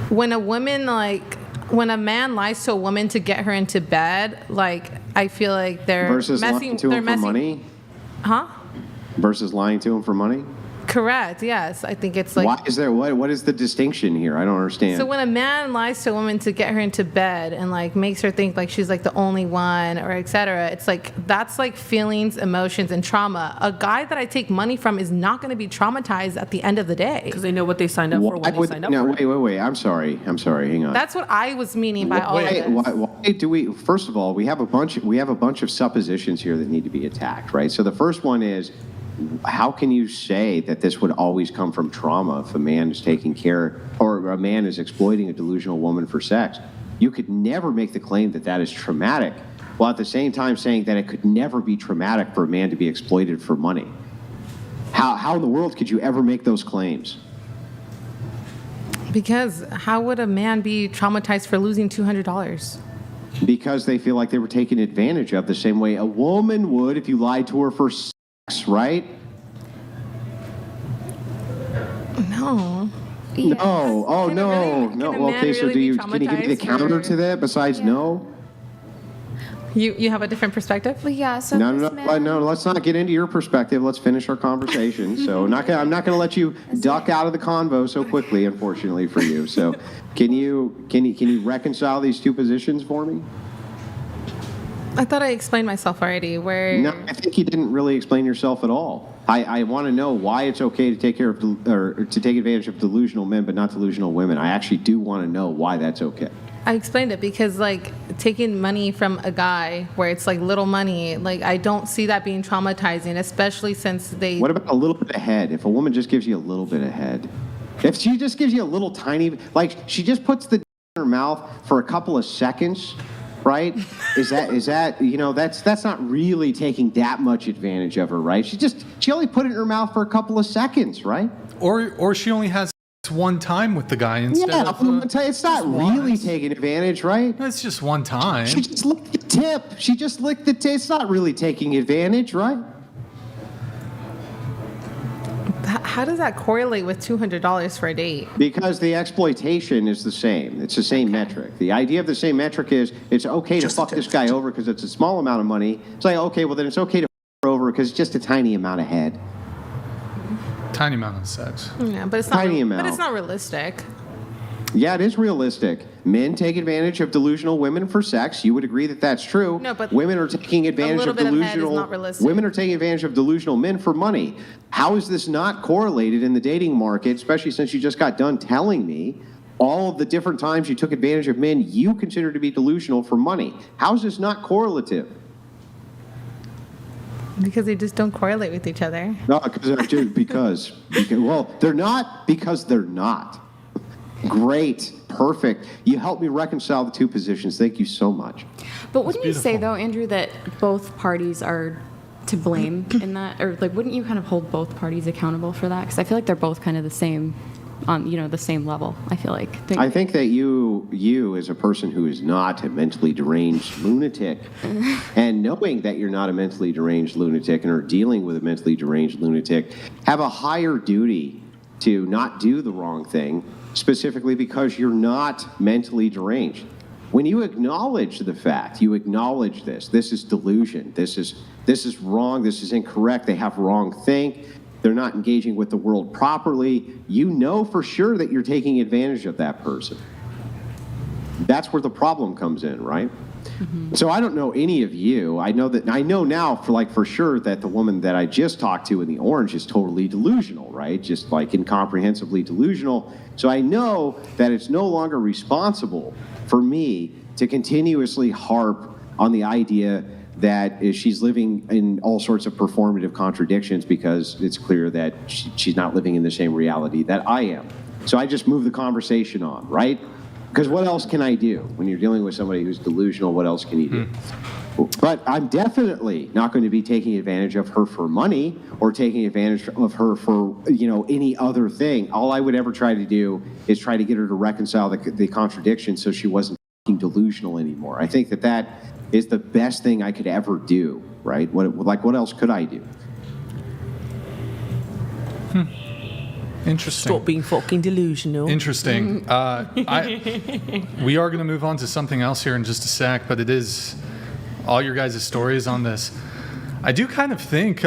when a man lies to a woman to get her into bed, like, I feel like they're versus messing lying to him for money. Huh? Versus lying to him for money. Correct. Yes, I think it's like. Why is there? What is the distinction here? I don't understand. So when a man lies to a woman to get her into bed and like makes her think like she's like the only one or etc., it's like that's like feelings, emotions, and trauma. A guy that I take money from is not going to be traumatized at the end of the day because they know what they signed up for when they signed up for it. Wait. I'm sorry. Hang on. That's what I was meaning by all of this. Why do we? First of all, we have a bunch of suppositions here that need to be attacked, right? So the first one is, how can you say that this would always come from trauma if a man is taking care or a man is exploiting a delusional woman for sex? You could never make the claim that that is traumatic, while at the same time saying that it could never be traumatic for a man to be exploited for money. How in the world could you ever make those claims? Because how would a man be traumatized for losing $200? Because they feel like they were taken advantage of the same way a woman would if you lied to her for sex, right? No. Yes. No. Oh, no. No. Okay, so can you give me the counter to that besides no? You have a different perspective? Well, yeah. So no. Let's not get into your perspective. Let's finish our conversation. So I'm not going to let you duck out of the convo so quickly, unfortunately for you. So can you reconcile these two positions for me? I thought I explained myself already. No, I think you didn't really explain yourself at all. I want to know why it's okay to take care of or to take advantage of delusional men, but not delusional women. I actually do want to know why that's okay. I explained it because, like, taking money from a guy where it's like little money, like, I don't see that being traumatizing, especially since they. What about a little bit of head? If a woman just gives you a little bit of head, if she just gives you a little tiny, like she just puts the in her mouth for a couple of seconds. Right? Is that that's not really taking that much advantage of her, right? She only put it in her mouth for a couple of seconds, right? Or she only has one time with the guy instead of it's not really taking advantage, right? It's just one time. She just licked the tip. It's not really taking advantage, right? How does that correlate with $200 for a date? Because the exploitation is the same. It's the same metric. The idea of the same metric is it's okay to fuck this guy over because it's a small amount of money. It's like, okay, well then it's okay to fuck her over because it's just a tiny amount of head. Tiny amount of sex. Yeah, but it's not tiny amount. But it's not realistic. Yeah, it is realistic. Men take advantage of delusional women for sex. You would agree that that's true. No, but women are taking advantage of delusional. Women are taking advantage of delusional men for money. How is this not correlated in the dating market, especially since you just got done telling me all of the different times you took advantage of men you consider to be delusional for money? How is this not correlative? Because they just don't correlate with each other. No, because well, they're not because they're not. Great. Perfect. You helped me reconcile the two positions. Thank you so much. But wouldn't you say, though, Andrew, that both parties are to blame in that? Or, like, wouldn't you kind of hold both parties accountable for that? Because I feel like they're both kind of the same, on, the same level, I feel like. I think that you as a person who is not a mentally deranged lunatic, and knowing that you're not a mentally deranged lunatic and are dealing with a mentally deranged lunatic, have a higher duty to not do the wrong thing, specifically because you're not mentally deranged. When you acknowledge the fact, you acknowledge this is delusion, this is wrong, this is incorrect, they have wrong think, they're not engaging with the world properly, you know for sure that you're taking advantage of that person. That's where the problem comes in, right? Mm-hmm. So I don't know any of you. I know now for sure that the woman that I just talked to in the orange is totally delusional, right? Just like incomprehensibly delusional. So I know that it's no longer responsible for me to continuously harp on the idea that she's living in all sorts of performative contradictions because it's clear that she's not living in the same reality that I am. So I just move the conversation on, right? Because what else can I do? When you're dealing with somebody who's delusional, what else can you do? But I'm definitely not going to be taking advantage of her for money or taking advantage of her for, any other thing. All I would ever try to do is try to get her to reconcile the contradiction so she wasn't delusional anymore. I think that is the best thing I could ever do, right? What else could I do? Interesting. Stop being fucking delusional. Interesting. We are going to move on to something else here in just a sec, but it is all your guys' stories on this. I do kind of think,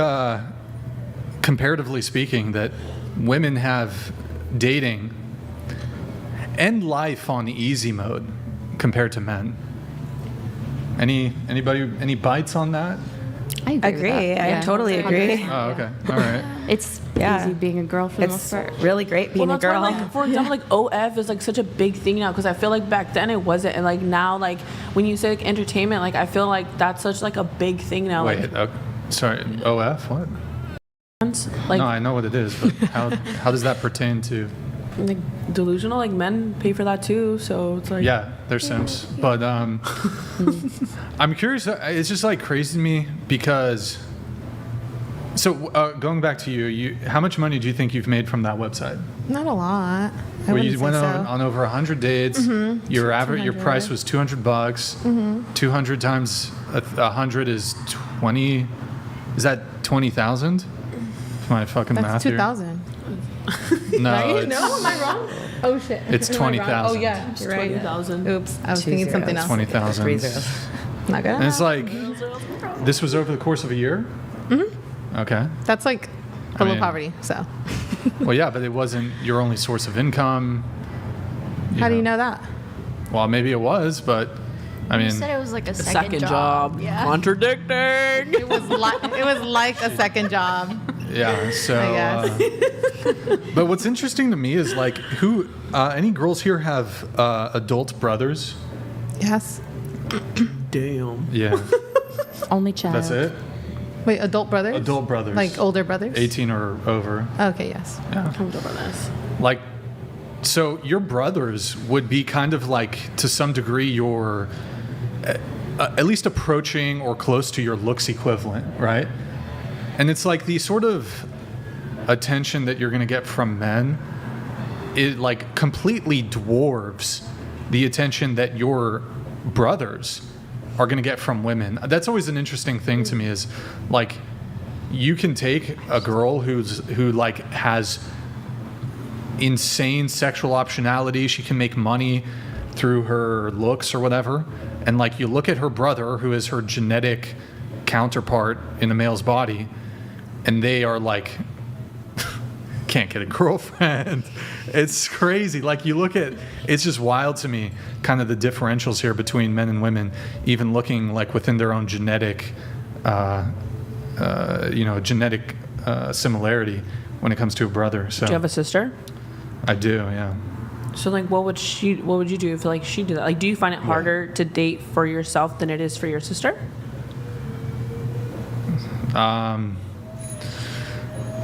comparatively speaking, that women have dating and life on easy mode compared to men. Anybody, any bites on that? I agree. With that. I totally agree. Oh, okay. All right. It's Yeah. easy being a girl for the most It's part. really great being a that's why, girl. like, for example, like OF is like such a big thing now because I feel like back then it wasn't, and like now, like when you say like entertainment, like I feel like that's such like a big thing now. Wait, sorry, OF? What? Like, No, I know what it is, but how does that pertain to? like delusional, like men pay for that too, so it's like Yeah, they're simps. But I'm curious. It's just like crazy to me because. So going back to you, how much money do you think you've made from that website? Not a lot. Well, you went on over 100 dates. Your average, your price was $200. 200 times 100 is 20. Is that 20,000? My fucking math That's here. 2,000. No, Right? it's, No, am I wrong? Oh shit. It's Am I wrong? 20,000. Oh yeah, you're right. 20,000. Oops, I was 2 thinking zeros. something else. 20,000. 3 zeros. Not good. And it's like, this was over the course of a year? Okay. That's like below mean- poverty. So Well, yeah, but it wasn't your only source of income. how do you know that? Well, maybe it was, but I mean, You said it was like a Second job. Yeah. Contradicting. It was like a second job. yeah. So, I guess. but what's interesting to me is like, any girls here have adult brothers? Yes. Damn. Yeah, Only child. that's it. Wait, adult brothers? Adult brothers, Like older brothers? 18 or over. Okay, yes. Yeah. I'm over this. Like, so your brothers would be kind of like, to some degree, your at least approaching or close to your looks equivalent, right? And it's like the sort of attention that you're going to get from men, it like completely dwarfs the attention that your brothers are going to get from women. That's always an interesting thing to me is like, you can take a girl who like has insane sexual optionality. She can make money through her looks or whatever. And like you look at her brother, who is her genetic counterpart in a male's body, and they are like, can't get a girlfriend. It's crazy. Like you look at, it's just wild to me, kind of the differentials here between men and women, even looking like within their own genetic, genetic similarity when it comes to a brother. So Do you have a sister? I do, yeah. So like, what would you do if like she did that? Like, do you find it harder to date for yourself than it is for your sister?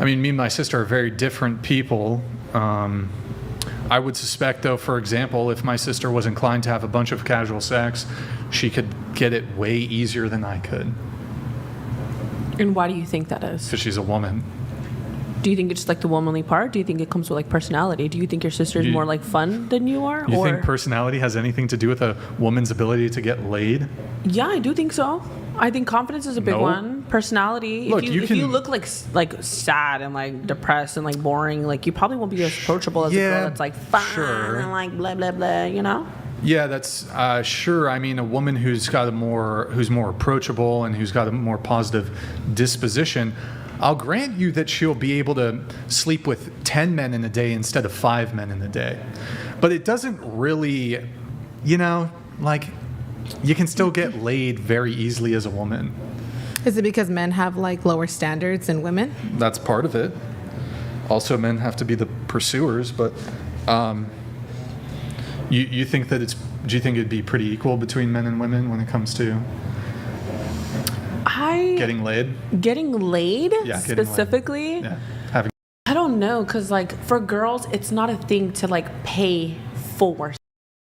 I mean, me and my sister are very different people. I would suspect, though, for example, if my sister was inclined to have a bunch of casual sex, she could get it way easier than I could And why do you think that is? because she's a woman. Do you think it's like the womanly part? Do you think it comes with like personality? Do you think your sister is You- more like fun than you are? You or think personality has anything to do with a woman's ability to get laid? yeah, I do think so. I think confidence is a big No. one. Personality. Look, if you if you can- look like sad and like depressed and like boring, like you probably won't be as approachable as a Yeah, girl that's like fun sure. and like blah blah blah. You know. Yeah, that's sure. I mean, a woman who's more approachable and who's got a more positive disposition, I'll grant you that she'll be able to sleep with 10 men in a day instead of 5 men in a day. But it doesn't really, like, you can still get laid very easily as a woman. Is it because men have like lower standards than women? That's part of it. Also, men have to be the pursuers, but you think that do you think it'd be pretty equal between men and women when it comes to getting laid? Getting laid Yeah, getting laid. specifically. Yeah, having. I don't know, cause like for girls, it's not a thing to like pay for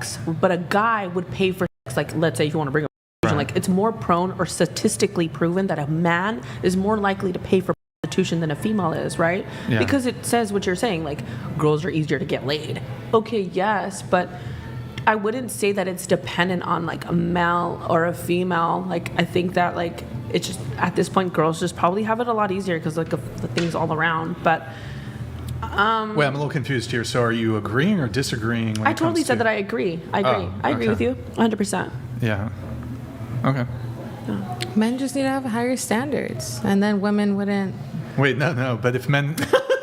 sex, but a guy would pay for sex. Like, let's say if you want to bring up, like it's more prone or statistically proven that a man is more likely to pay for prostitution than a female is, right? Yeah. Because it says what you're saying, like girls are easier to get laid. Okay, yes, but I wouldn't say that it's dependent on like a male or a female. Like I think that like it's just at this point girls just probably have it a lot easier because like of the things all around. But Wait, I'm a little confused here. So are you agreeing or disagreeing? When I it totally comes said to- that I agree. I agree. Oh, I agree okay. with you 100%. Yeah. Okay. Men just need to have higher standards, and then women wouldn't. Wait, no. But if men,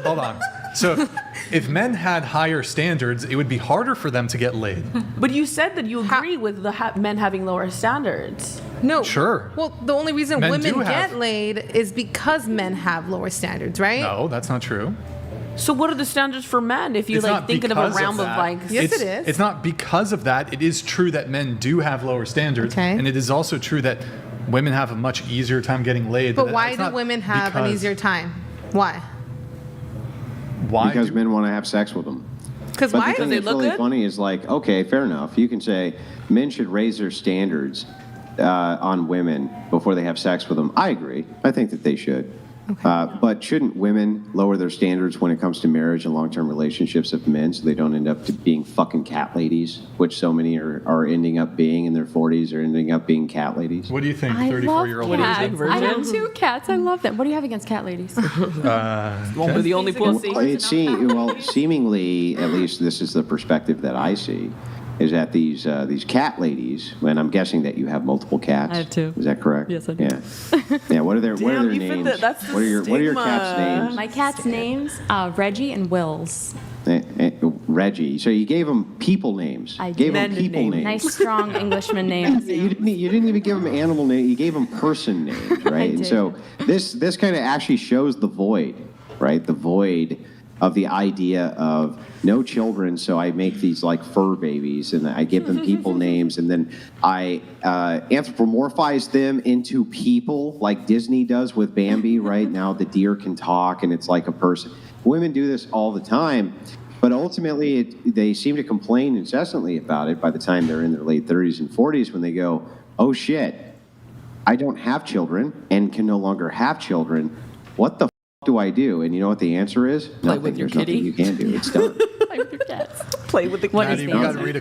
hold on. So if men had higher standards, it would be harder for them to get laid. But you said that you agree with the men having lower standards. No. Sure. Well, the only reason Men women do have- get laid is because men have lower standards, right? No, that's not true. So what are the standards for men if you It's like not thinking of a because realm of that. like Yes, it's, it is. It's not because of that. It is true that men do have lower standards, Okay. and it is also true that women have a much easier time getting laid. But That- why it's do not women have an because- easier time? Why? Why? Because do- men want to have sex with them. Because But why? the thing they that's look really good? funny is like, okay, fair enough. You can say men should raise their standards on women before they have sex with them. I agree. I think that they should. But shouldn't women lower their standards when it comes to marriage and long-term relationships of men so they don't end up to being fucking cat ladies, which so many are ending up being in their 40s or ending up being cat ladies? What do you think, I love 34-year-old cats. virgin? I have 2 cats. I love them. What do you have against cat ladies? won't be the only pussy. Well, seemingly, at least this is the perspective that I see, is that these cat ladies, and I'm guessing that you have multiple cats. I have 2. Is that correct? Yes, I do. Yeah. Yeah. What are their Damn, you fit names? that's the what are your cats' stigma. names? My cat's names, Reggie and Wills. Reggie. So you gave them people names. I gave did. them people names. Nice, strong Englishman names. You didn't even give them animal names. You gave them person names, right? And did. so this kind of actually shows the void, right? The void of the idea of no children, so I make these like fur babies and I give them people names and then I anthropomorphize them into people like Disney does with Bambi, right? Now the deer can talk and it's like a person. Women do this all the time, but ultimately they seem to complain incessantly about it by the time they're in their late 30s and 40s when they go, oh shit, I don't have children and can no longer have children. What the do I do? And you know what the answer is? Play with your There's nothing kitty. you can do. It's done. Play with your cats. Play with the What cat. is Maddie, the we got answer? to read a